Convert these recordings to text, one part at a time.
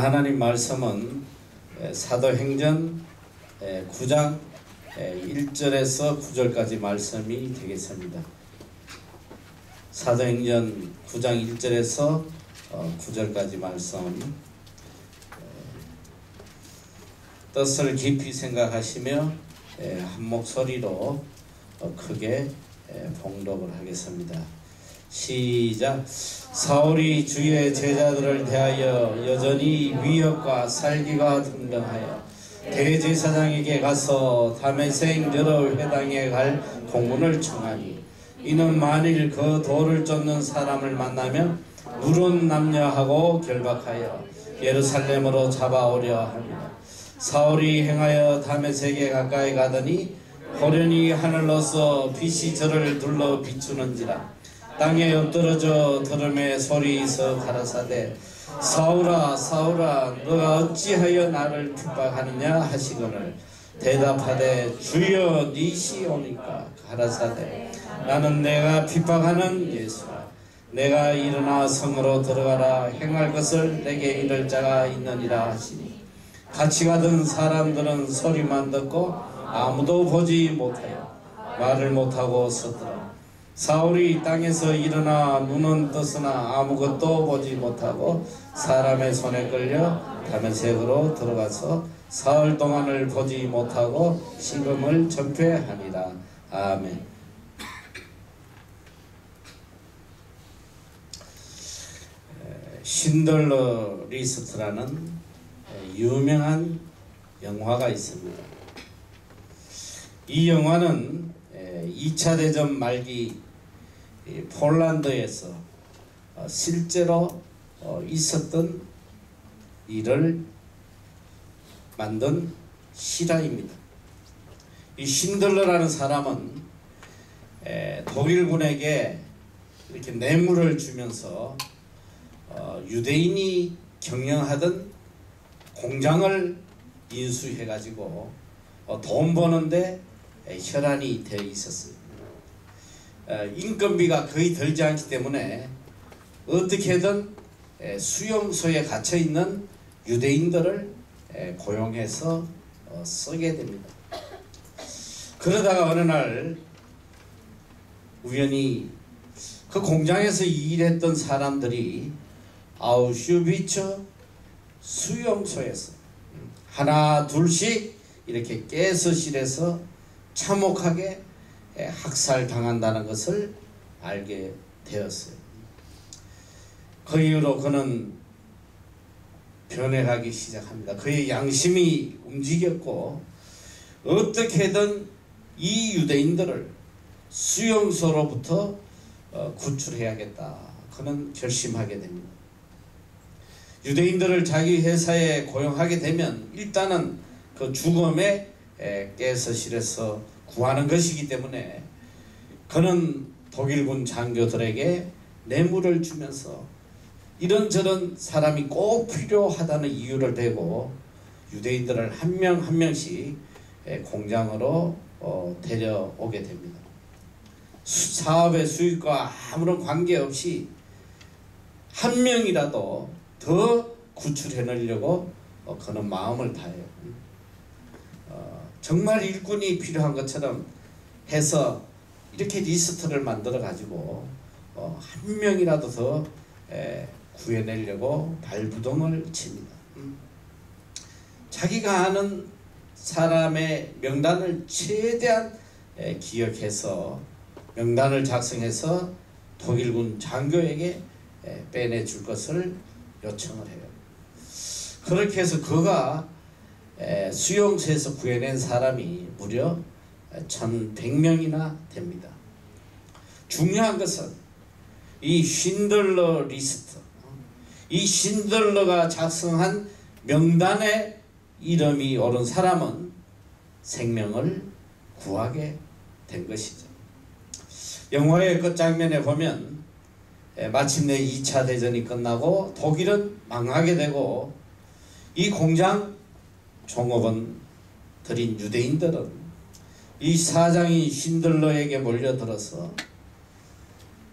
하나님 말씀은 사도행전 9장 1절에서 9절까지 말씀이 되겠습니다. 사도행전 9장 1절에서 9절까지 말씀, 뜻을 깊이 생각하시며 한 목소리로 크게 봉독을 하겠습니다. 시작. 사울이 주의 제자들을 대하여 여전히 위협과 살기가 등등하여 대제사장에게 가서 다메섹 여러 회당에 갈 공문을 청하니, 이는 만일 그 돌을 쫓는 사람을 만나면 누른 남녀하고 결박하여 예루살렘으로 잡아오려 합니다. 사울이 행하여 다메섹에 가까이 가더니 호련히 하늘로서 빛이 저를 둘러 비추는지라. 땅에 엎드러져 들음에 소리서 가라사대, 사울아 사울아 너가 어찌하여 나를 핍박하느냐 하시거늘, 대답하되 주여 니시오니까 가라사대, 나는 내가 핍박하는 예수라. 내가 일어나 성으로 들어가라. 행할 것을 내게 이를 자가 있느니라 하시니, 같이 가던 사람들은 소리만 듣고 아무도 보지 못하여 말을 못하고 섰더라. 사울이 땅에서 일어나 눈은 떴으나 아무것도 보지 못하고 사람의 손에 끌려 다메섹으로 들어가서 사흘 동안을 보지 못하고 식음을 전폐하니라. 아멘. 신들러 리스트라는 유명한 영화가 있습니다. 이 영화는 2차 대전 말기 폴란드에서 실제로 있었던 일을 만든 실화입니다. 이 신들러라는 사람은 독일군에게 이렇게 뇌물을 주면서 유대인이 경영하던 공장을 인수해 가지고 돈 버는데 혈안이 되어 있었어요. 인건비가 거의 들지 않기 때문에 어떻게든 수용소에 갇혀 있는 유대인들을 고용해서 쓰게 됩니다. 그러다가 어느 날 우연히 그 공장에서 일했던 사람들이 아우슈비츠 수용소에서 하나 둘씩 이렇게 가스실에서 참혹하게 학살당한다는 것을 알게 되었어요. 그 이후로 그는 변해가기 시작합니다. 그의 양심이 움직였고 어떻게든 이 유대인들을 수용소로부터 구출해야겠다, 그는 결심하게 됩니다. 유대인들을 자기 회사에 고용하게 되면 일단은 그 죽음의 가스실에서 구하는 것이기 때문에 그는 독일군 장교들에게 뇌물을 주면서 이런저런 사람이 꼭 필요하다는 이유를 대고 유대인들을 한 명 한 명씩 공장으로 데려오게 됩니다. 사업의 수익과 아무런 관계없이 한 명이라도 더 구출해내려고 그는 마음을 다해요. 정말 일꾼이 필요한 것처럼 해서 이렇게 리스트를 만들어 가지고 한 명이라도 더 구해내려고 발부동을 칩니다. 자기가 아는 사람의 명단을 최대한 기억해서 명단을 작성해서 독일군 장교에게 빼내줄 것을 요청을 해요. 그렇게 해서 그가 수용소에서 구해낸 사람이 무려 1100명이나 됩니다. 중요한 것은 이 신들러 리스트, 이 신들러가 작성한 명단에 이름이 오른 사람은 생명을 구하게 된 것이죠. 영화의 끝장면에 보면 마침내 2차 대전이 끝나고 독일은 망하게 되고 이 공장 종업원 들인 유대인들은 이 사장인 신들러에게 몰려들어서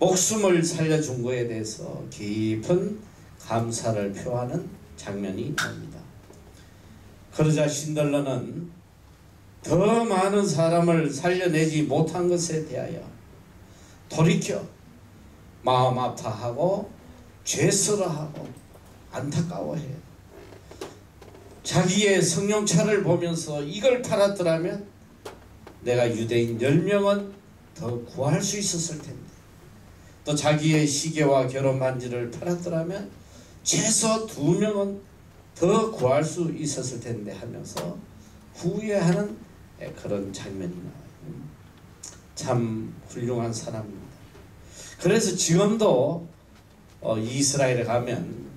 목숨을 살려준 것에 대해서 깊은 감사를 표하는 장면이 나옵니다. 그러자 신들러는 더 많은 사람을 살려내지 못한 것에 대하여 돌이켜 마음 아파하고 죄스러하고 안타까워해요. 자기의 성령차를 보면서 이걸 팔았더라면 내가 유대인 10명은 더 구할 수 있었을 텐데, 또 자기의 시계와 결혼 반지를 팔았더라면 최소 2명은 더 구할 수 있었을 텐데 하면서 후회하는 그런 장면이 나와요. 참 훌륭한 사람입니다. 그래서 지금도 이스라엘에 가면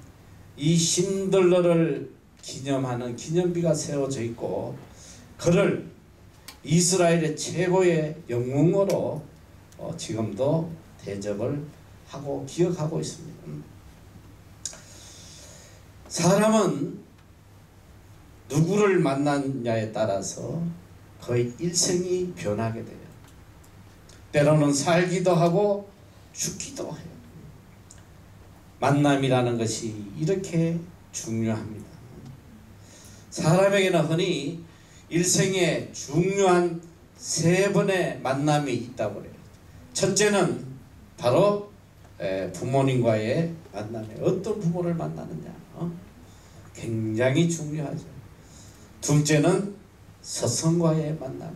이 신들러를 기념하는 기념비가 세워져 있고, 그를 이스라엘의 최고의 영웅으로 지금도 대접을 하고 기억하고 있습니다. 사람은 누구를 만났냐에 따라서 거의 일생이 변하게 돼요. 때로는 살기도 하고 죽기도 해요. 만남이라는 것이 이렇게 중요합니다. 사람에게는 흔히 일생에 중요한 3번의 만남이 있다고 해요. 첫째는 바로 부모님과의 만남이에요. 어떤 부모를 만나느냐, 굉장히 중요하죠. 둘째는 스승과의 만남,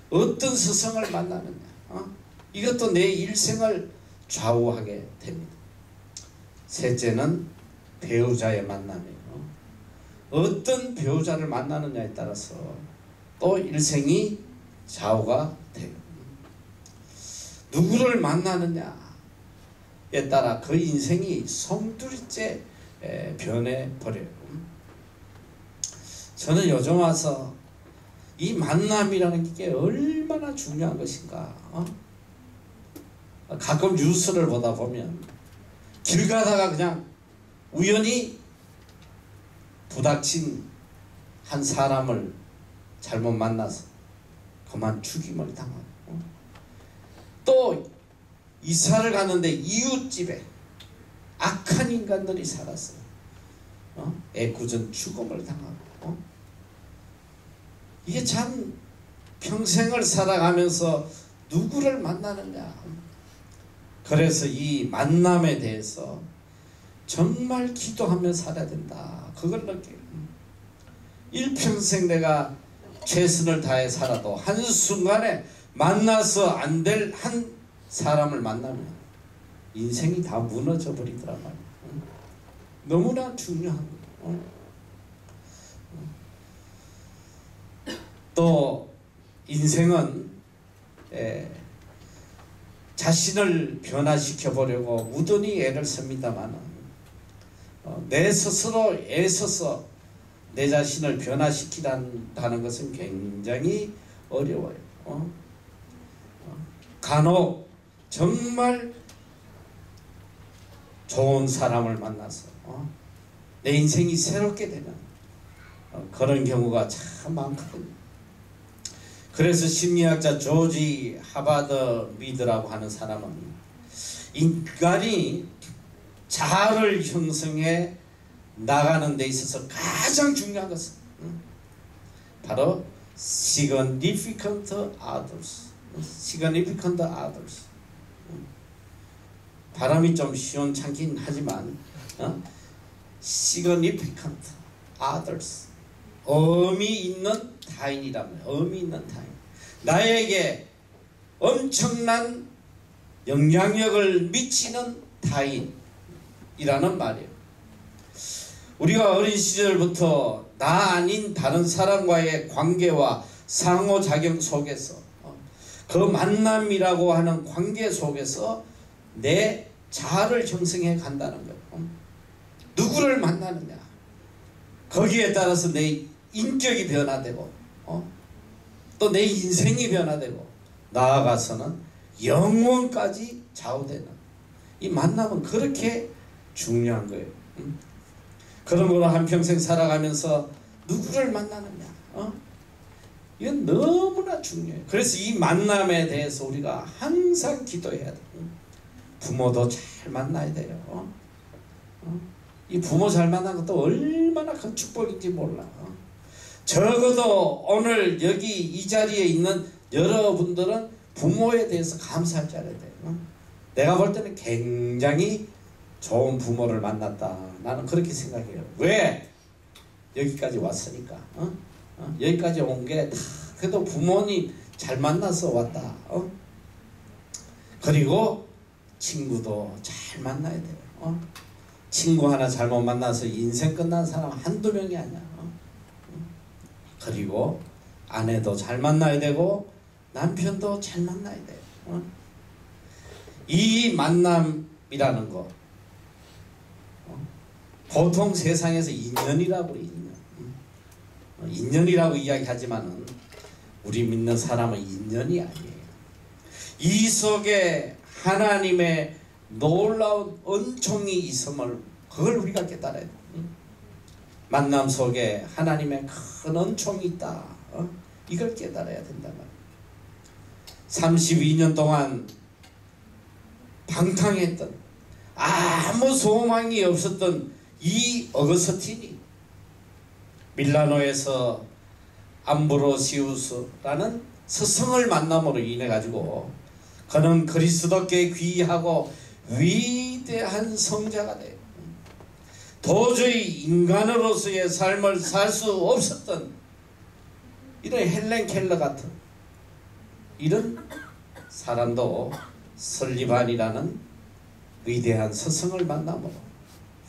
어떤 스승을 만나느냐, 이것도 내 일생을 좌우하게 됩니다. 셋째는 배우자의 만남이에요. 어떤 배우자를 만나느냐에 따라서 또 일생이 좌우가 돼요. 누구를 만나느냐에 따라 그 인생이 송두리째 변해버려요. 저는 요즘 와서 이 만남이라는 게 얼마나 중요한 것인가, 가끔 뉴스를 보다 보면 길 가다가 그냥 우연히 부닥친 한 사람을 잘못 만나서 그만 죽임을 당하고, 또 이사를 갔는데 이웃집에 악한 인간들이 살았어요. 애꿎은 죽음을 당하고, 이게 참 평생을 살아가면서 누구를 만나느냐. 그래서 이 만남에 대해서 정말 기도하며 살아야 된다, 그걸 느껴요. 일평생 내가 최선을 다해 살아도 한순간에 만나서 안 될 한 사람을 만나면 인생이 다 무너져 버리더란 말이에요. 너무나 중요한 거예요. 또 인생은 자신을 변화시켜 보려고 무던히 애를 씁니다만, 내 스스로 애써서 내 자신을 변화시키다는 것은 굉장히 어려워요. 간혹 정말 좋은 사람을 만나서 내 인생이 새롭게 되는 그런 경우가 참 많거든요. 그래서 심리학자 조지 하버드 미드라고 하는 사람은 인간이 자아를 형성해 나가는 데 있어서 가장 중요한 것은 바로 significant others. significant others. 발음이 좀 시원찮긴 하지만 significant others, 의미 있는 타인이라면, 의미 있는 타인, 나에게 엄청난 영향력을 미치는 타인이라는 말이에요. 우리가 어린 시절부터 나 아닌 다른 사람과의 관계와 상호작용 속에서, 그 만남이라고 하는 관계 속에서 내 자아를 형성해 간다는 거예요. 누구를 만나느냐, 거기에 따라서 내 인격이 변화되고, 또 내 인생이 변화되고, 나아가서는 영원까지 좌우되는 이 만남은 그렇게 중요한 거예요. 그러므로 한평생 살아가면서 누구를 만나느냐, 이건 너무나 중요해요. 그래서 이 만남에 대해서 우리가 항상 기도해야 돼요. 부모도 잘 만나야 돼요. 이 부모 잘 만난 것도 얼마나 큰 축복인지 몰라. 적어도 오늘 여기 이 자리에 있는 여러분들은 부모에 대해서 감사할 줄 알아야 돼. 내가 볼 때는 굉장히 좋은 부모를 만났다. 나는 그렇게 생각해요. 왜? 여기까지 왔으니까. 여기까지 온 게 다 그래도 부모님 잘 만나서 왔다. 그리고 친구도 잘 만나야 돼요. 친구 하나 잘못 만나서 인생 끝난 사람 한두 명이 아니야. 그리고 아내도 잘 만나야 되고 남편도 잘 만나야 돼요. 이 만남이라는 거 보통 세상에서 인연이라고 그래. 인연이라고 이야기하지만은 우리 믿는 사람은 인연이 아니에요. 이 속에 하나님의 놀라운 은총이 있음을 그걸 우리가 깨달아야 돼. 만남 속에 하나님의 큰 은총이 있다. 이걸 깨달아야 된단 말이야. 32년 동안 방탕했던 아무 소망이 없었던 이 어거스틴이 밀라노에서 암브로시우스라는 스승을 만남으로 인해 가지고 그는 그리스도께 귀하고 위대한 성자가 돼요. 도저히 인간으로서의 삶을 살 수 없었던 이런 헬렌 켈러 같은 이런 사람도 설리반이라는 위대한 스승을 만남으로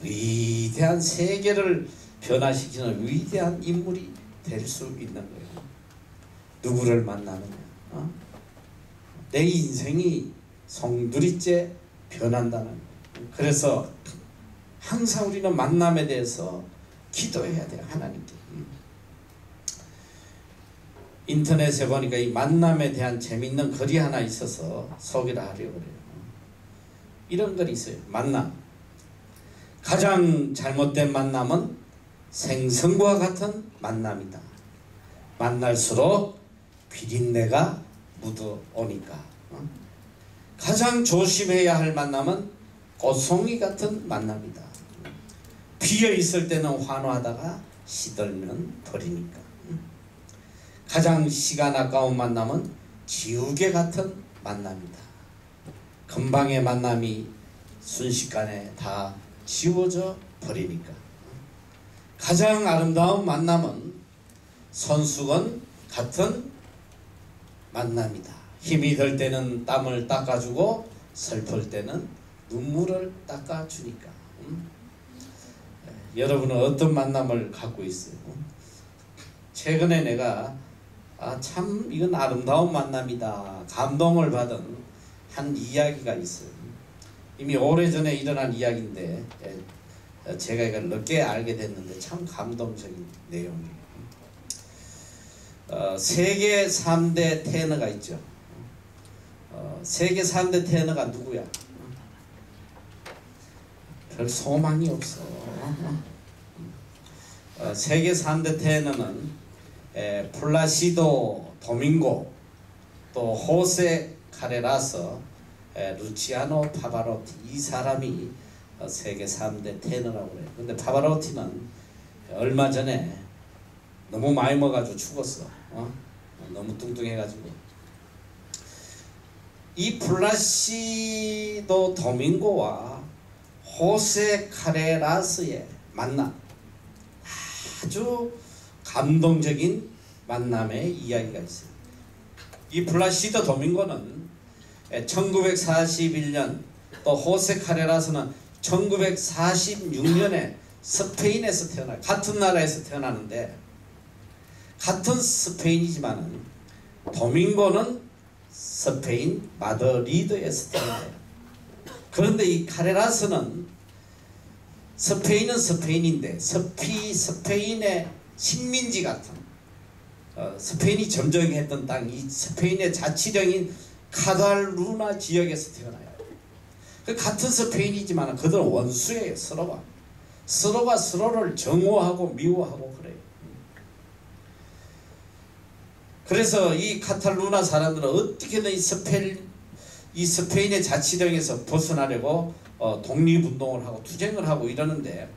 위대한 세계를 변화시키는 위대한 인물이 될 수 있는 거예요. 누구를 만나느냐. 내 인생이 송두리째 변한다는 거예요. 그래서 항상 우리는 만남에 대해서 기도해야 돼요. 하나님께. 인터넷에 보니까 이 만남에 대한 재밌는 글이 하나 있어서 소개를 하려고 그래요. 이런 글이 있어요. 만남. 가장 잘못된 만남은 생선과 같은 만남이다. 만날수록 비린내가 묻어오니까. 가장 조심해야 할 만남은 꽃송이 같은 만남이다. 비어 있을 때는 환호하다가 시들면 버리니까. 가장 시간 아까운 만남은 지우개 같은 만남이다. 금방의 만남이 순식간에 다 지워져 버리니까. 가장 아름다운 만남은 손수건 같은 만남이다. 힘이 들 때는 땀을 닦아주고 슬플 때는 눈물을 닦아주니까. 여러분은 어떤 만남을 갖고 있어요? 최근에 내가 참 이건 아름다운 만남이다 감동을 받은 한 이야기가 있어요. 이미 오래전에 일어난 이야기인데 제가 이걸 늦게 알게 됐는데 참 감동적인 내용이에요. 세계 3대 테너가 있죠. 세계 3대 테너가 누구야? 별 소망이 없어. 세계 3대 테너는 플라시도 도밍고, 또 호세 카레라스, 루치아노 파바로티, 이 사람이 세계 3대 테너라고 그래요. 근데 파바로티는 얼마 전에 너무 많이 먹어가지고 죽었어. 너무 뚱뚱해가지고. 이 플라시도 도밍고와 호세 카레라스의 만남, 아주 감동적인 만남의 이야기가 있어요. 이 플라시도 도밍고는 1941년, 또 호세 카레라스는 1946년에 스페인에서 태어나요. 같은 나라에서 태어나는데 같은 스페인이지만은 도밍고는 스페인 마드리드에서 태어나요. 그런데 이 카레라스는 스페인은 스페인인데 스페인의 식민지 같은 스페인이 점령했던 땅, 이 스페인의 자치령인 카탈루나 지역에서 태어나요. 같은 스페인이지만 그들은 원수예요. 서로가 서로를 정오하고 미워하고 그래요. 그래서 이 카탈루나 사람들은 어떻게든 이 스페인의 자치령에서 벗어나려고 독립운동을 하고 투쟁을 하고 이러는데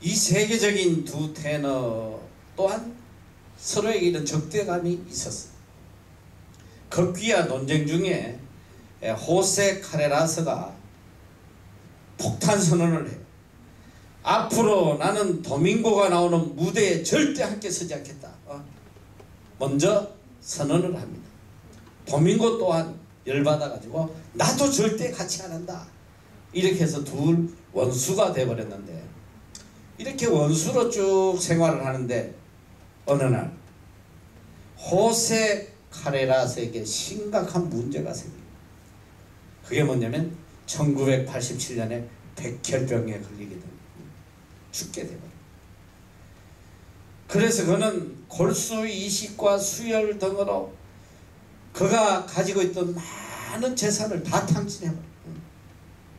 이 세계적인 두 테너 또한 서로에게 이런 적대감이 있었어요. 극기야 논쟁 중에 호세 카레라스가 폭탄 선언을 해요. 앞으로 나는 도밍고가 나오는 무대에 절대 함께 서지 않겠다. 먼저 선언을 합니다. 도밍고 또한 열받아가지고 나도 절대 같이 안 한다. 이렇게 해서 둘 원수가 돼버렸는데, 이렇게 원수로 쭉 생활을 하는데 어느 날 호세 카레라스에게 심각한 문제가 생깁니다. 그게 뭐냐면 1987년에 백혈병에 걸리게 됩니다. 죽게 됩니다. 그래서 그는 골수 이식과 수혈 등으로 그가 가지고 있던 많은 재산을 다 탕진해버려요.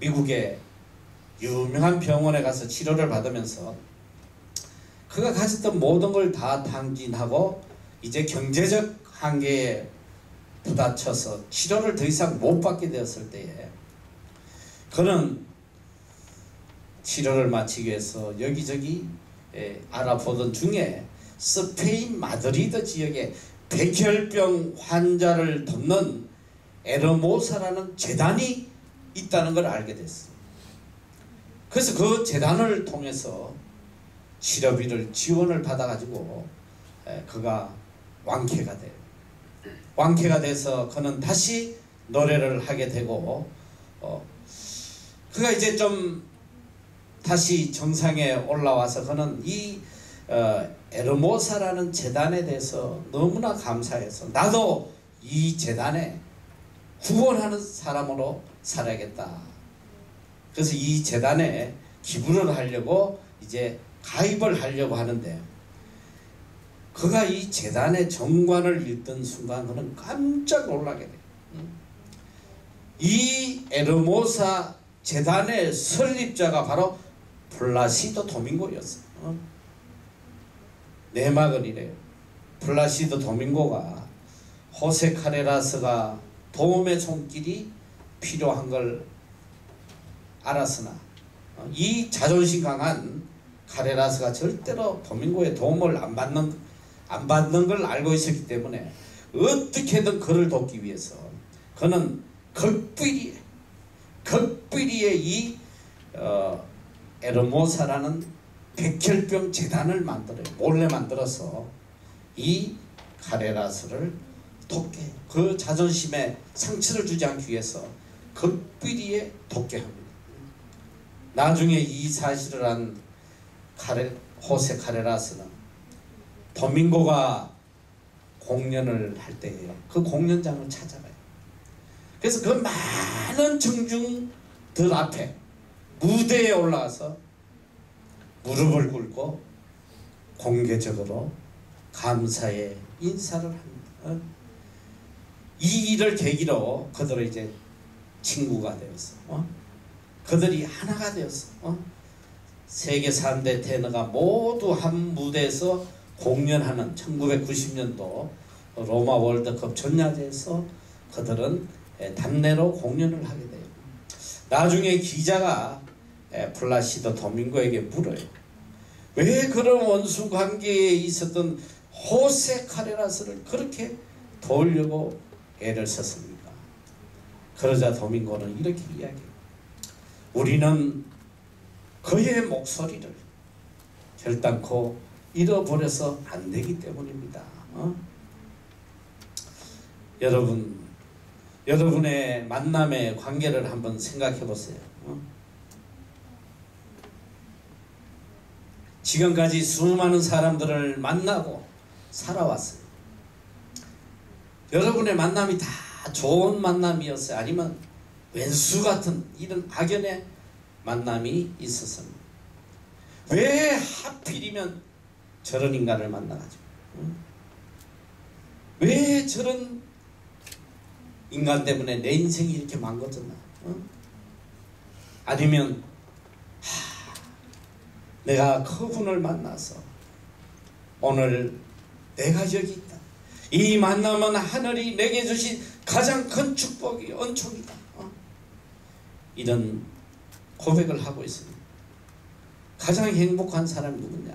미국의 유명한 병원에 가서 치료를 받으면서 그가 가졌던 모든 걸 다 탕진하고 이제 경제적 한계에 부딪혀서 치료를 더 이상 못 받게 되었을 때에 그는 치료를 마치기 위해서 여기저기 알아보던 중에 스페인 마드리드 지역에 백혈병 환자를 돕는 에르모사라는 재단이 있다는 걸 알게 됐어요. 그래서 그 재단을 통해서 치료비를 지원을 받아가지고 그가 완쾌가 돼요. 완쾌가 돼서 그는 다시 노래를 하게 되고 그가 이제 좀 다시 정상에 올라와서 그는 이 에르모사라는 재단에 대해서 너무나 감사해서 나도 이 재단에 후원하는 사람으로 살아야겠다. 그래서 이 재단에 기부를 하려고 이제 가입을 하려고 하는데 그가 이 재단의 정관을 읽던 순간 그는 깜짝 놀라게 돼요. 이 에르모사 재단의 설립자가 바로 플라시도 도밍고였어요. 내막은 이래요. 플라시도 도밍고가 호세 카레라스가 도움의 손길이 필요한 걸 알았으나 이 자존심 강한 카레라스가 절대로 도밍고의 도움을 안 받는 걸 알고 있었기 때문에 어떻게든 그를 돕기 위해서 그는 극비리에 이 에르모사라는 백혈병 재단을 만들어요. 몰래 만들어서 이 카레라스를 돕게 해요. 그 자존심에 상처를 주지 않기 위해서 극비리에 돕게 합니다. 나중에 이 사실을 한 호세 카레라스는 도밍고가 공연을 할 때에 그 공연장을 찾아가요. 그래서 그 많은 청중들 앞에 무대에 올라가서 무릎을 꿇고 공개적으로 감사의 인사를 합니다. 이 일을 계기로 그들은 이제 친구가 되었어. 그들이 하나가 되었어. 세계 3대 테너가 모두 한 무대에서 공연하는 1990년도 로마 월드컵 전야제에서 그들은 답례로 공연을 하게 돼요. 나중에 기자가 플라시도 도밍고에게 물어요. 왜 그런 원수 관계에 있었던 호세 카레라스를 그렇게 도우려고 애를 썼습니까? 그러자 도밍고는 이렇게 이야기해요. 우리는 그의 목소리를 결단코 잃어버려서 안 되기 때문입니다. 여러분의 만남의 관계를 한번 생각해 보세요. 지금까지 수많은 사람들을 만나고 살아왔어요. 여러분의 만남이 다 좋은 만남이었어요? 아니면 왼수 같은 이런 악연의 만남이 있었습니다. 왜 하필이면 저런 인간을 만나가지고 왜 저런 인간 때문에 내 인생이 이렇게 망가졌나? 아니면 내가 그분을 만나서 오늘 내가 여기 있다. 이 만남은 하늘이 내게 주신 가장 큰 축복이 은총이다. 이런 고백을 하고 있습니다. 가장 행복한 사람이 누구냐?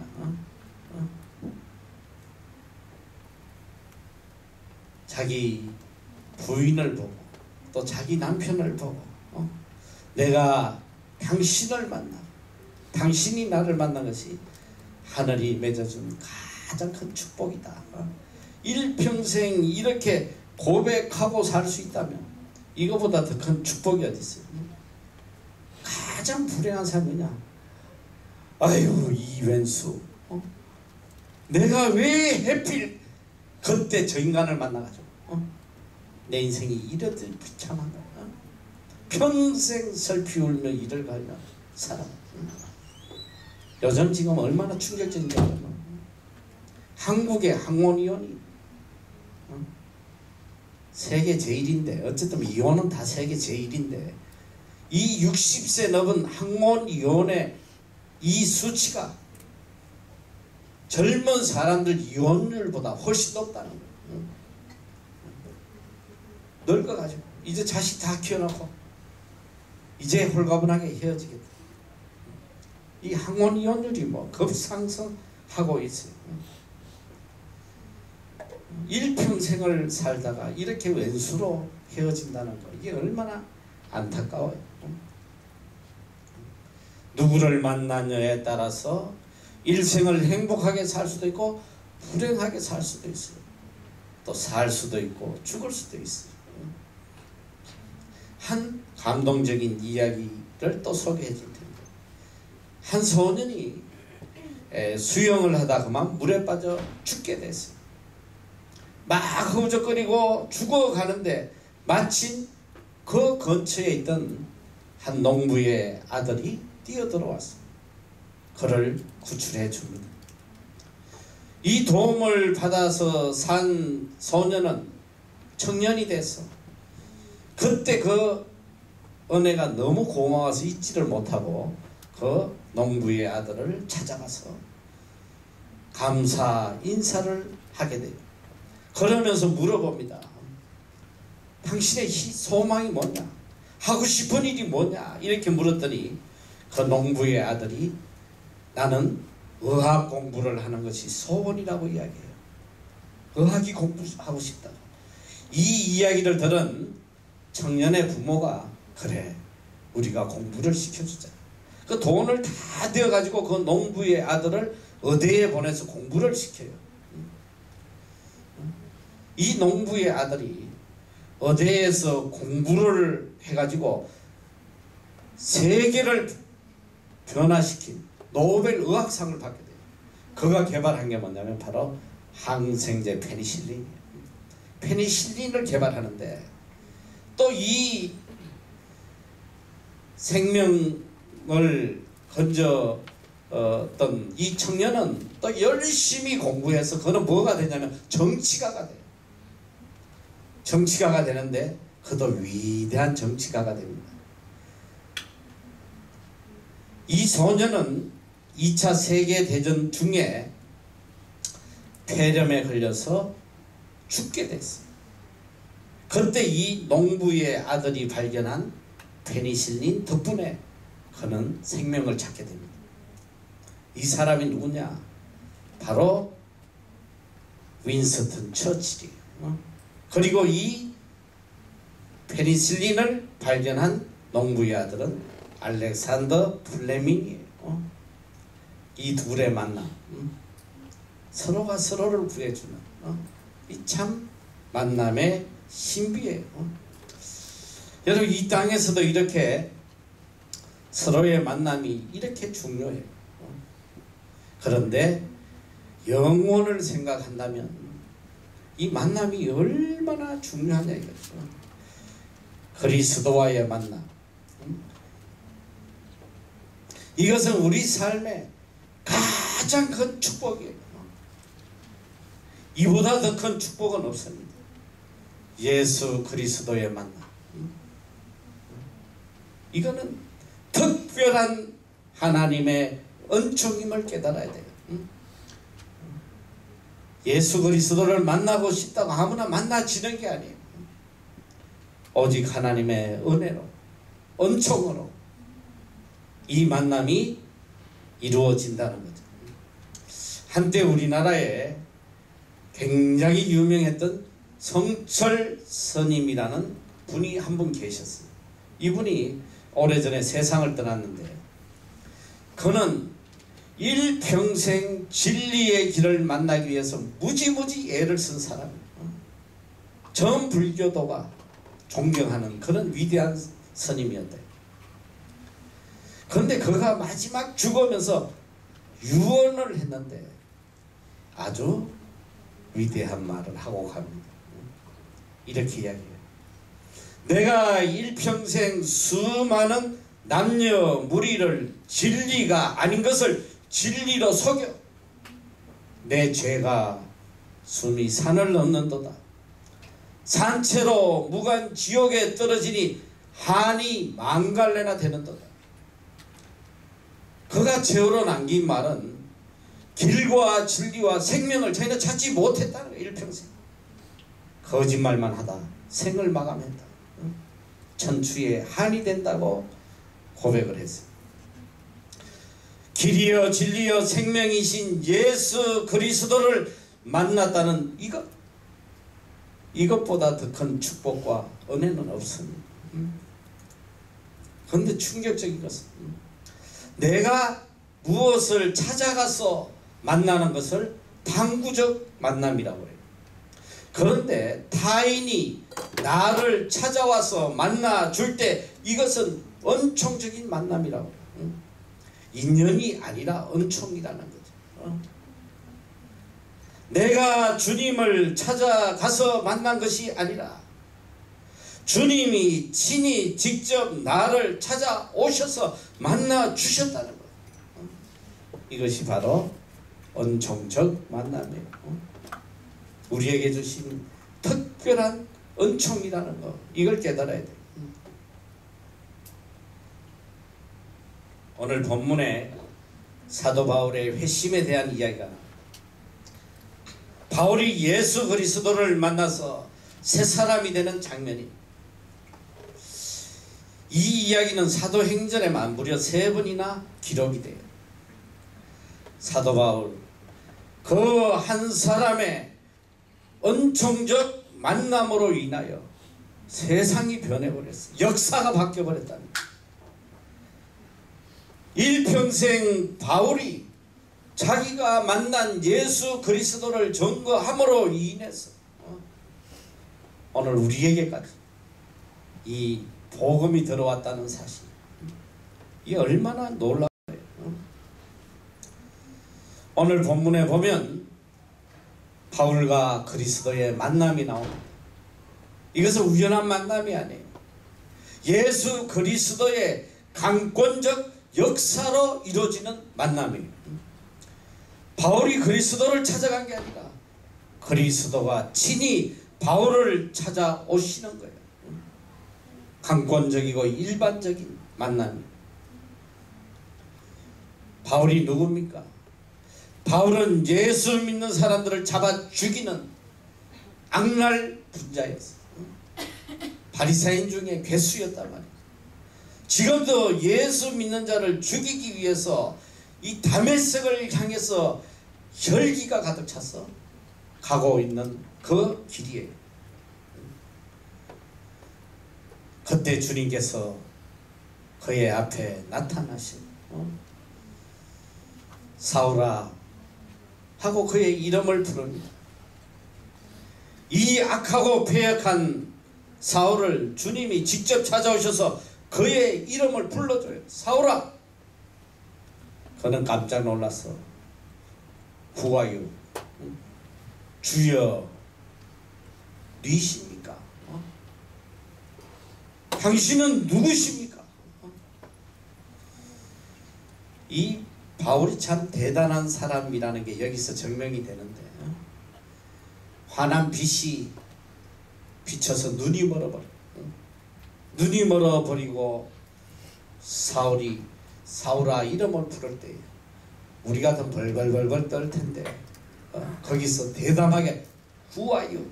자기 부인을 보고 또 자기 남편을 보고 내가 당신을 만나, 당신이 나를 만난 것이 하늘이 맺어준 가장 큰 축복이다. 일평생 이렇게 고백하고 살 수 있다면 이거보다 더 큰 축복이 어디 있어요? 가장 불행한 사람이 뭐냐? 아유, 이 왼수, 내가 왜 하필 그때 저 인간을 만나가지고 내 인생이 이렇듯 비참한 거야. 평생 슬피 울며 이를 갈며 살아. 요즘 지금 얼마나 충격적인 게 한국의 항혼이혼이 세계 제1인데, 어쨌든 이혼은 다 세계 제1인데 이 60세 넘은 항혼이혼의 이 수치가 젊은 사람들 이혼율보다 훨씬 높다는 거예요. 늙어가지고 이제 자식 다 키워놓고 이제 홀가분하게 헤어지겠다. 이 항혼이혼율이 뭐 급상승하고 있어요. 일평생을 살다가 이렇게 왼수로 헤어진다는 거, 이게 얼마나 안타까워요. 누구를 만나느냐에 따라서 일생을 행복하게 살 수도 있고 불행하게 살 수도 있어요. 또 살 수도 있고 죽을 수도 있어요. 한 감동적인 이야기를 또 소개해 줄 텐데, 한 소년이 수영을 하다 그만 물에 빠져 죽게 됐어요. 막 허우적거리고 죽어가는데 마침 그 근처에 있던 한 농부의 아들이 뛰어들어왔어. 그를 구출해 줍니다. 이 도움을 받아서 산 소년은 청년이 됐어. 그때 그 은혜가 너무 고마워서 잊지를 못하고 그 농부의 아들을 찾아가서 감사 인사를 하게 돼요. 그러면서 물어봅니다. 당신의 소망이 뭐냐? 하고 싶은 일이 뭐냐? 이렇게 물었더니 그 농부의 아들이 나는 의학 공부를 하는 것이 소원이라고 이야기해요. 의학이 공부하고 싶다. 이 이야기를 들은 청년의 부모가 그래, 우리가 공부를 시켜주자. 그 돈을 다 되어가지고 그 농부의 아들을 의대에 보내서 공부를 시켜요. 이 농부의 아들이 의대에서 공부를 해가지고 세계를 변화시킨 노벨 의학상을 받게 돼요. 그가 개발한 게 뭐냐면 바로 항생제 페니실린이에요. 페니실린을 개발하는데 또 이 생명을 건졌던 이 청년은 또 열심히 공부해서 그는 뭐가 되냐면 정치가가 돼요. 정치가가 되는데 그도 위대한 정치가가 됩니다. 이 소년은 2차 세계대전 중에 폐렴에 걸려서 죽게 됐어요. 그때 이 농부의 아들이 발견한 페니실린 덕분에 그는 생명을 찾게 됩니다. 이 사람이 누구냐? 바로 윈스턴 처칠이에요. 그리고 이 페니실린을 발견한 농부의 아들은 알렉산더 플레밍이에요. 이 둘의 만남, 서로가 서로를 구해주는 이 참 만남의 신비예요. 여러분, 이 땅에서도 이렇게 서로의 만남이 이렇게 중요해요. 그런데 영혼을 생각한다면 이 만남이 얼마나 중요하냐 이거죠. 그리스도와의 만남, 이것은 우리 삶의 가장 큰 축복이에요. 이보다 더 큰 축복은 없습니다. 예수 그리스도의 만남, 이거는 특별한 하나님의 은총임을 깨달아야 돼요. 예수 그리스도를 만나고 싶다고 아무나 만나지는 게 아니에요. 오직 하나님의 은혜로, 은총으로 이 만남이 이루어진다는 거죠. 한때 우리나라에 굉장히 유명했던 성철 스님이라는 분이 한 분 계셨어요. 이분이 오래전에 세상을 떠났는데 그는 일평생 진리의 길을 만나기 위해서 무지무지 애를 쓴 사람이에요. 전 불교도가 존경하는 그런 위대한 스님이었대. 그런데 그가 마지막 죽으면서 유언을 했는데 아주 위대한 말을 하고 갑니다. 이렇게 이야기해요. 내가 일평생 수많은 남녀 무리를 진리가 아닌 것을 진리로 속여 내 죄가 숨이 산을 넘는도다. 산채로 무간 지옥에 떨어지니 한이 만갈래나 되는도다. 그가 최후로 남긴 말은 길과 진리와 생명을 저희는 찾지 못했다는 거예요. 일평생 거짓말만 하다 생을 마감했다. 천추에 한이 된다고 고백을 했어요. 길이여 진리여 생명이신 예수 그리스도를 만났다는 이것보다 더 큰 축복과 은혜는 없습니다. 그런데 충격적인 것은 내가 무엇을 찾아가서 만나는 것을 당구적 만남이라고 해요. 그런데 타인이 나를 찾아와서 만나줄 때 이것은 은총적인 만남이라고 해요. 인연이 아니라 은총이라는 거죠. 내가 주님을 찾아가서 만난 것이 아니라 주님이 친히 직접 나를 찾아오셔서 만나 주셨다는 거예요. 이것이 바로 은총적 만남이에요. 우리에게 주신 특별한 은총이라는 거, 이걸 깨달아야 돼요. 오늘 본문에 사도 바울의 회심에 대한 이야기가 나와요. 바울이 예수 그리스도를 만나서 새 사람이 되는 장면이, 이 이야기는 사도행전에만 무려 3번이나 기록이 돼요. 사도 바울 그 한 사람의 은총적 만남으로 인하여 세상이 변해버렸어요. 역사가 바뀌어버렸답니다. 일평생 바울이 자기가 만난 예수 그리스도를 증거함으로 인해서 오늘 우리에게까지 이 복음이 들어왔다는 사실, 이게 얼마나 놀라워요. 오늘 본문에 보면 바울과 그리스도의 만남이 나옵니다. 이것은 우연한 만남이 아니에요. 예수 그리스도의 강권적 역사로 이루어지는 만남이에요. 바울이 그리스도를 찾아간 게 아니라 그리스도가 친히 바울을 찾아오시는 거예요. 강권적이고 일반적인 만남이에요. 바울이 누굽니까? 바울은 예수 믿는 사람들을 잡아 죽이는 악랄 분자였어요. 바리새인 중에 괴수였단 말이에요. 지금도 예수 믿는 자를 죽이기 위해서 이 다메섹을 향해서 혈기가 가득 차서 가고 있는 그 길이에요. 그때 주님께서 그의 앞에 나타나신 사울아 하고 그의 이름을 부릅니다. 이 악하고 패역한 사울을 주님이 직접 찾아오셔서 그의 이름을 불러줘요. 사울아. 그는 깜짝 놀라서 구하유 주여 니십니까? 당신은 누구십니까? 이 바울이 참 대단한 사람이라는 게 여기서 증명이 되는데, 환한 빛이 비쳐서 눈이 멀어버려. 눈이 멀어버리고 사울이 사울아 이름을 부를 때 우리 같은 벌벌벌벌 떨 텐데 거기서 대담하게 후아유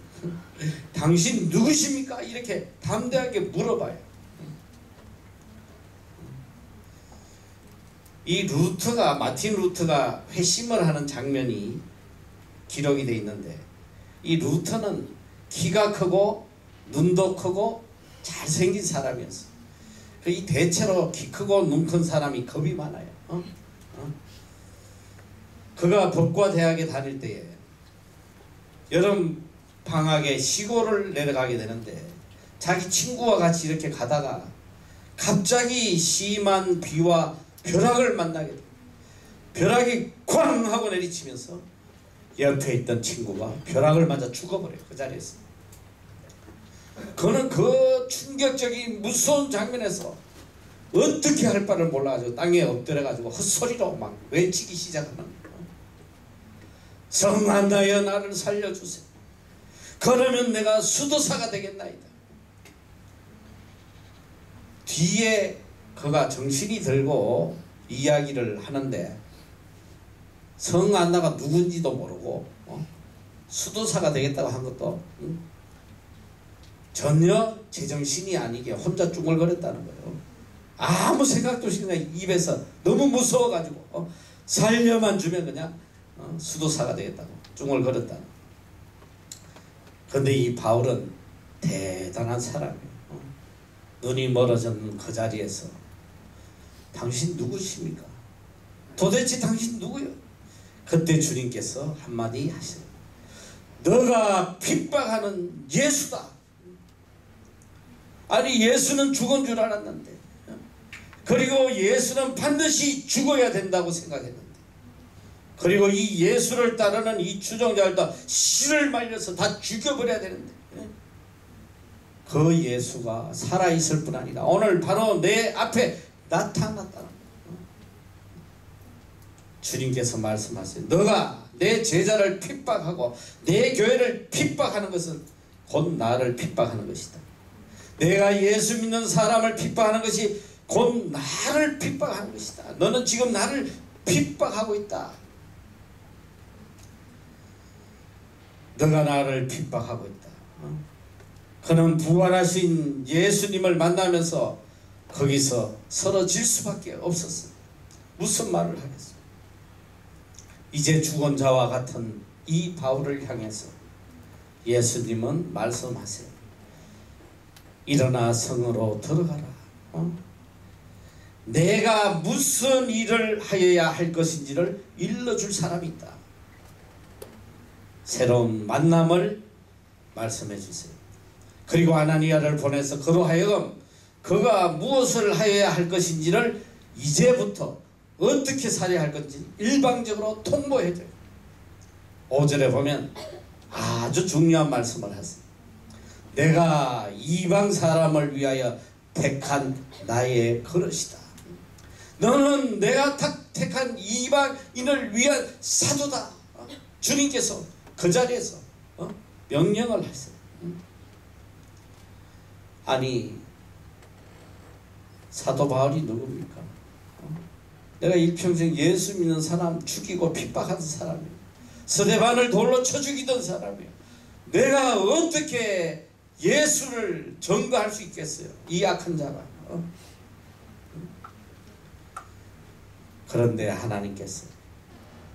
당신 누구십니까? 이렇게 담대하게 물어봐요. 이 루터가 마틴 루터가 회심을 하는 장면이 기록이 돼 있는데 이 루터는 키가 크고 눈도 크고 잘생긴 사람이었어. 이 대체로 키 크고 눈 큰 사람이 겁이 많아요. 그가 법과 대학에 다닐 때에 여름 방학에 시골을 내려가게 되는데 자기 친구와 같이 이렇게 가다가 갑자기 심한 비와 벼락을 만나게 돼. 벼락이 쾅 하고 내리치면서 옆에 있던 친구가 벼락을 맞아 죽어버려요. 그 자리에서. 그는 그 충격적인 무서운 장면에서 어떻게 할 바를 몰라가지고 땅에 엎드려가지고 헛소리로 막 외치기 시작하는 거예요. 성한나여 나를 살려주세요. 그러면 내가 수도사가 되겠나이다. 뒤에 그가 정신이 들고 이야기를 하는데 성한나가 누군지도 모르고 수도사가 되겠다고 한 것도 전혀 제정신이 아니게 혼자 중얼거렸다는 거예요. 아무 생각도 없이 그냥 입에서 너무 무서워가지고 살려만 주면 그냥 수도사가 되겠다고 중얼거렸다는 거예요. 그런데 이 바울은 대단한 사람이에요. 눈이 멀어진 그 자리에서 당신 누구십니까? 도대체 당신 누구요? 그때 주님께서 한마디 하시는 너가 핍박하는 예수다. 아니 예수는 죽은 줄 알았는데 그리고 예수는 반드시 죽어야 된다고 생각했는데 그리고 이 예수를 따르는 이 주정자들도 씨를 말려서 다 죽여버려야 되는데 그 예수가 살아있을 뿐 아니라 오늘 바로 내 앞에 나타났다는 거예요. 주님께서 말씀하세요. 너가 내 제자를 핍박하고 내 교회를 핍박하는 것은 곧 나를 핍박하는 것이다. 내가 예수 믿는 사람을 핍박하는 것이 곧 나를 핍박하는 것이다. 너는 지금 나를 핍박하고 있다. 너가 나를 핍박하고 있다. 그는 부활하신 예수님을 만나면서 거기서 쓰러질 수밖에 없었어요. 무슨 말을 하겠어요? 이제 죽은 자와 같은 이 바울을 향해서 예수님은 말씀하세요. 일어나 성으로 들어가라. 내가 무슨 일을 하여야 할 것인지를 일러줄 사람이 있다. 새로운 만남을 말씀해 주세요. 그리고 아나니아를 보내서 그로 하여금 그가 무엇을 하여야 할 것인지를 이제부터 어떻게 살아야 할 건지 일방적으로 통보해 줘요. 5절에 보면 아주 중요한 말씀을 하세요. 내가 이방 사람을 위하여 택한 나의 그릇이다. 너는 내가 택한 이방인을 위한 사도다. 주님께서 그 자리에서 명령을 하세요. 아니 사도 바울이 누굽니까? 내가 일평생 예수 믿는 사람 죽이고 핍박하던 사람이에요. 스데반을 돌로 쳐 죽이던 사람이에요. 내가 어떻게 예수를 전거할 수 있겠어요? 이 악한 자가. 그런데 하나님께서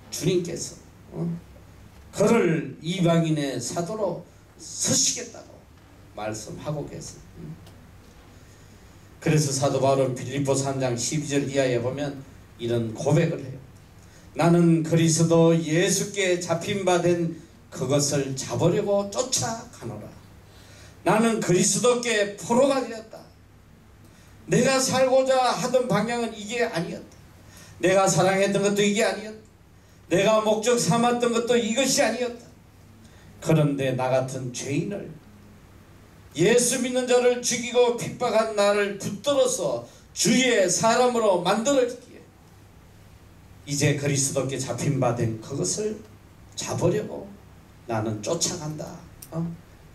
주님께서 그를 이방인의 사도로 서시겠다고 말씀하고 계세요. 그래서 사도 바울은 빌립보 3장 12절 이하에 보면 이런 고백을 해요. 나는 그리스도 예수께 잡힌 바 된 그것을 잡으려고 쫓아가노라. 나는 그리스도께 포로가 되었다. 내가 살고자 하던 방향은 이게 아니었다. 내가 사랑했던 것도 이게 아니었다. 내가 목적 삼았던 것도 이것이 아니었다. 그런데 나 같은 죄인을 예수 믿는 자를 죽이고 핍박한 나를 붙들어서 주의 사람으로 만들었기에 이제 그리스도께 잡힌 바 된 그것을 잡으려고 나는 쫓아간다.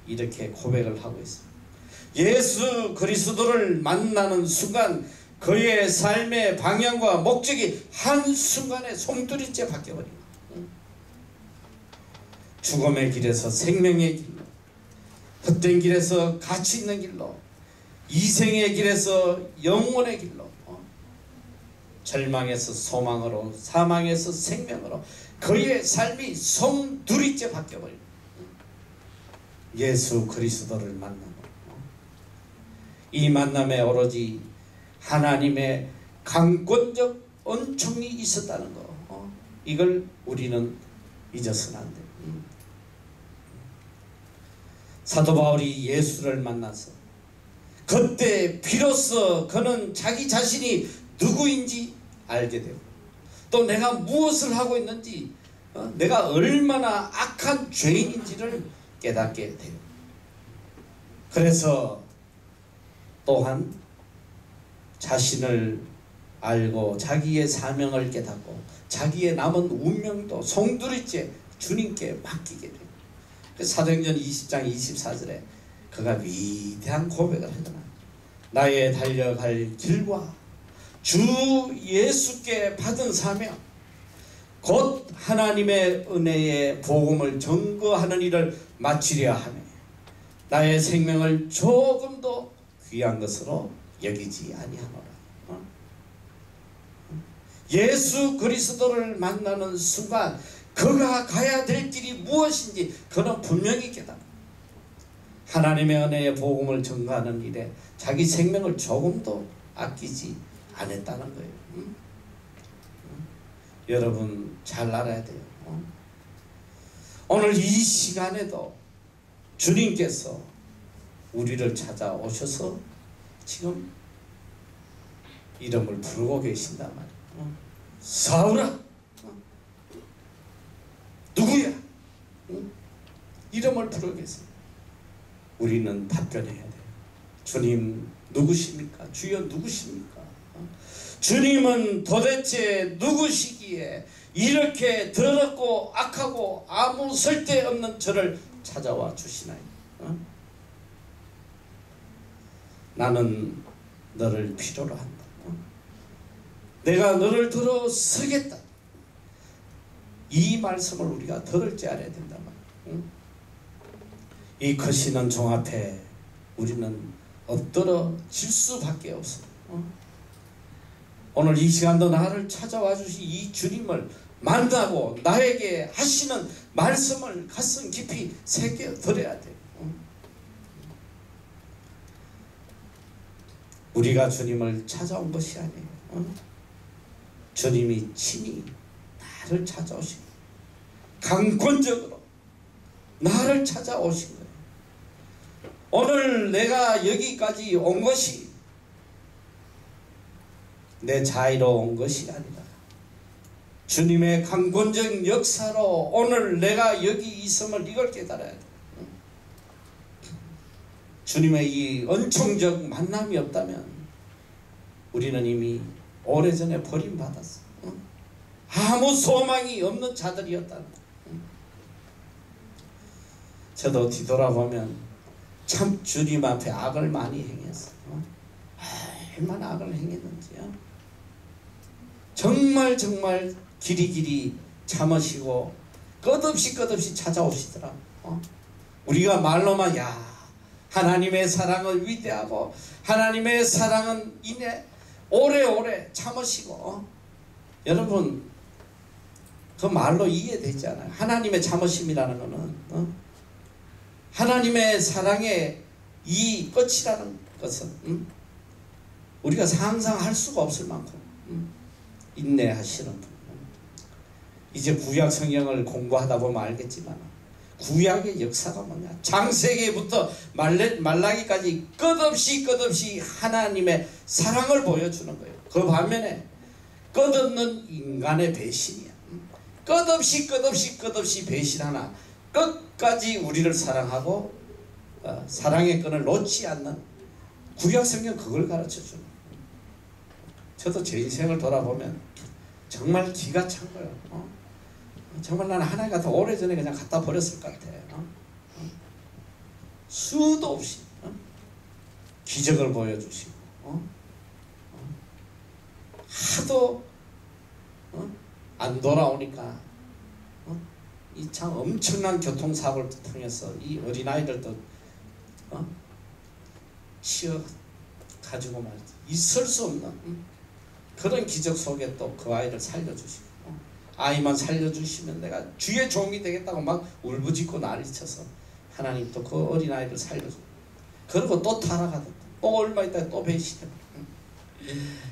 이렇게 고백을 하고 있습니다. 예수 그리스도를 만나는 순간 그의 삶의 방향과 목적이 한순간에 송두리째 바뀌어버린 거예요. 죽음의 길에서 생명의 길로, 헛된 길에서 가치 있는 길로, 이생의 길에서 영원의 길로 절망에서 소망으로, 사망에서 생명으로 그의 삶이 송두리째 바뀌어버립니다. 예수 그리스도를 만나고 이 만남에 오로지 하나님의 강권적 은총이 있었다는 거, 이걸 우리는 잊어서는 안 돼요. 사도 바울이 예수를 만나서 그때 비로소 그는 자기 자신이 누구인지 알게 되고, 또 내가 무엇을 하고 있는지, 내가 얼마나 악한 죄인인지를 깨닫게 돼요. 그래서 또한 자신을 알고 자기의 사명을 깨닫고 자기의 남은 운명도 송두리째 주님께 맡기게 돼요. 사도행전 20장 24절에 그가 위대한 고백을 하잖아. 나의 달려갈 길과 주 예수께 받은 사명, 곧 하나님의 은혜의 복음을 증거하는 일을 마치려 하며 나의 생명을 조금도 귀한 것으로 여기지 아니하노라. 예수 그리스도를 만나는 순간 그가 가야 될 길이 무엇인지 그는 분명히 깨닫고 하나님의 은혜의 복음을 전가하는 일에 자기 생명을 조금도 아끼지 않았다는 거예요. 여러분 잘 알아야 돼요. 오늘 이 시간에도 주님께서 우리를 찾아오셔서 지금 이름을 부르고 계신단 말이에요. 사울아, 누구야? 이름을 부르고 계세요. 우리는 답변해야 돼요. 주님 누구십니까? 주여 누구십니까? 주님은 도대체 누구시기에 이렇게 더럽고 악하고 아무 쓸데없는 저를 찾아와 주시나요? 나는 너를 필요로 한다. 내가 너를 들어 서겠다. 이 말씀을 우리가 들을 줄 알아야 된단 말이야. 이 크시는 종 앞에 우리는 엎드러질 수밖에 없어. 오늘 이 시간도 나를 찾아와 주신 이 주님을 만나고 나에게 하시는 말씀을 가슴 깊이 새겨 들어야 돼. 우리가 주님을 찾아온 것이 아니에요. 주님이 친히 나를 찾아오신 거예요. 강권적으로 나를 찾아오신 거예요. 오늘 내가 여기까지 온 것이 내 자의로 온 것이 아니라 주님의 강권적 역사로 오늘 내가 여기 있음을 이걸 깨달아야 돼. 주님의 이 은총적 만남이 없다면 우리는 이미 오래전에 버림받았어. 아무 소망이 없는 자들이었다는 거야. 저도 뒤돌아보면 참 주님 앞에 악을 많이 행했어. 얼마나 악을 행했는지요. 정말 길이길이 참으시고 끝없이 찾아오시더라. 우리가 말로만 하나님의 사랑은 위대하고 하나님의 사랑은 오래오래 참으시고, 여러분 그 말로 이해되지 않아요. 하나님의 참으심이라는 것은 하나님의 사랑의 이 끝이라는 것은 우리가 상상할 수가 없을 만큼 인내하시는 분. 이제 구약 성경을 공부하다 보면 알겠지만 구약의 역사가 뭐냐, 창세기부터 말라기까지 끝없이 하나님의 사랑을 보여주는 거예요. 그 반면에 끝없는 인간의 배신이야. 끝없이 배신하나 끝까지 우리를 사랑하고 사랑의 끈을 놓지 않는 구약 성경, 그걸 가르쳐주는 거예요. 저도 제 인생을 돌아보면 정말 기가 찬 거예요. 정말 나는 하나님 같아 오래전에 그냥 갖다 버렸을 것 같아. 수도 없이 기적을 보여주시고 하도 안 돌아오니까 이 참 엄청난 교통사고를 통해서 이 어린아이들도 치여 가지고 말이지, 있을 수 없는 그런 기적 속에 또 그 아이를 살려주시고, 아이만 살려주시면 내가 주의 종이 되겠다고 막 울부짖고 난리쳐서 하나님 또 그 어린아이를 살려주고, 그리고 또 타락하다 또 얼마 있다가 또 배신해.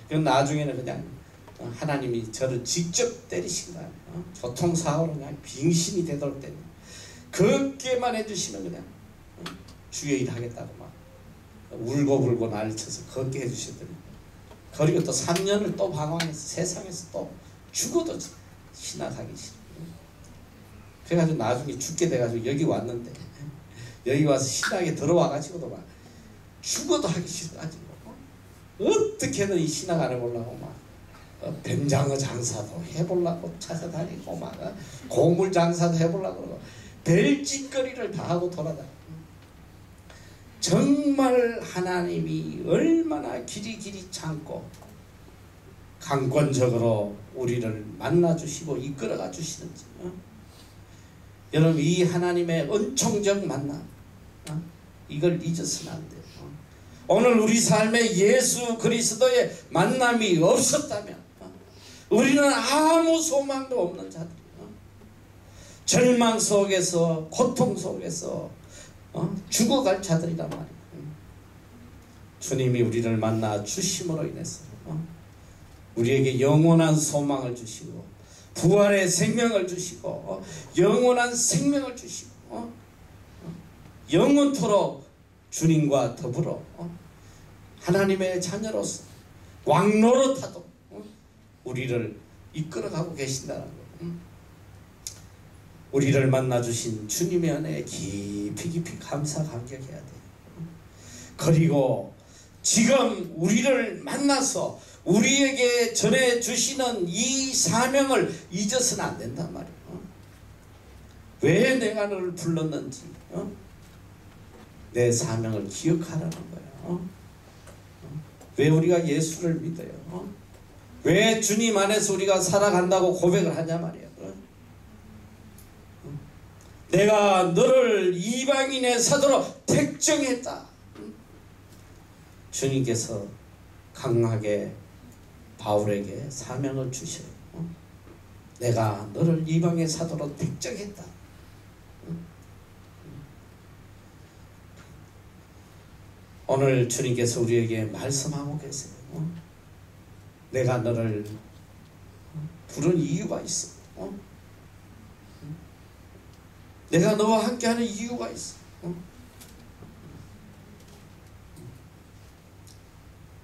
그럼 나중에는 그냥 하나님이 저를 직접 때리신 거야. 교통사고로 그냥 빙신이 되도록 때려. 그렇게만 해주시면 그냥 주의 일 하겠다고 막 울고 난리쳐서 걷게 해주셨더니, 그리고 또 3년을 또 방황해서 세상에서 또 죽어도 신학하기 싫어. 그래가지고 나중에 죽게 돼가지고 여기 왔는데, 여기 와서 신학에 들어와가지고도 막 죽어도 하기 싫어가지고 어떻게든 이 신학 안 해보려고 막 뱀장어 장사도 해보려고 찾아다니고 막 고물 장사도 해보려고 그러고 별짓거리를 다 하고 돌아다니고, 정말 하나님이 얼마나 길이 참고 강권적으로 우리를 만나주시고 이끌어가 주시는지, 여러분 이 하나님의 은총적 만남, 이걸 잊어서는 안 돼요. 오늘 우리 삶에 예수 그리스도의 만남이 없었다면 우리는 아무 소망도 없는 자들이에요. 절망 속에서 고통 속에서 죽어갈 자들이란 말이에요. 주님이 우리를 만나 주심으로 인해서 우리에게 영원한 소망을 주시고 부활의 생명을 주시고 영원한 생명을 주시고 영원토록 주님과 더불어 하나님의 자녀로서 왕노릇하도록 우리를 이끌어가고 계신다는 것. 우리를 만나주신 주님의 은혜에 깊이 감사 감격해야 돼요. 그리고 지금 우리를 만나서 우리에게 전해주시는 이 사명을 잊어서는 안 된단 말이에요. 왜 내가 너를 불렀는지 내 사명을 기억하라는 거예요. 왜 우리가 예수를 믿어요? 왜 주님 안에서 우리가 살아간다고 고백을 하냐 말이에요. 내가 너를 이방인의 사도로 택정했다. 주님께서 강하게 바울에게 사명을 주셔요. 내가 너를 이방의 사도로 택정했다. 오늘 주님께서 우리에게 말씀하고 계세요. 내가 너를 부른 이유가 있어. 내가 너와 함께하는 이유가 있어.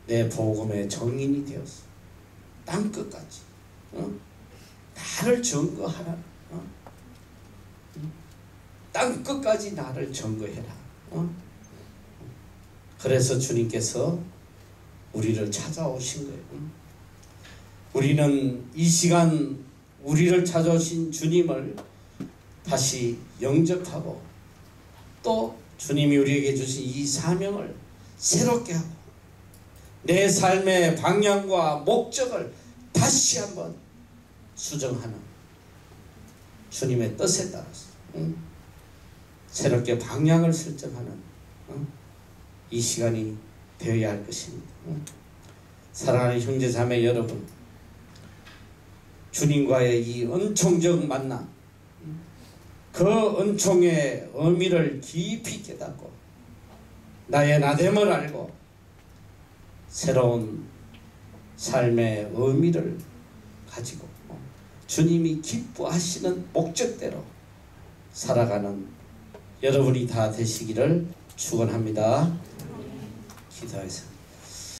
내 복음의 정인이 되었어. 땅끝까지 나를 증거하라. 땅끝까지 나를 증거해라. 그래서 주님께서 우리를 찾아오신 거예요. 우리는 이 시간 우리를 찾아오신 주님을 다시 영접하고 또 주님이 우리에게 주신 이 사명을 새롭게 하고 내 삶의 방향과 목적을 다시 한번 수정하는 주님의 뜻에 따라서 새롭게 방향을 설정하는 이 시간이 되어야 할 것입니다. 사랑하는 형제자매 여러분, 주님과의 이 은총적 만남, 그 은총의 의미를 깊이 깨닫고 나의 나됨을 알고 새로운 삶의 의미를 가지고 주님이 기뻐하시는 목적대로 살아가는 여러분이 다 되시기를 축원합니다. 기도하겠습니다.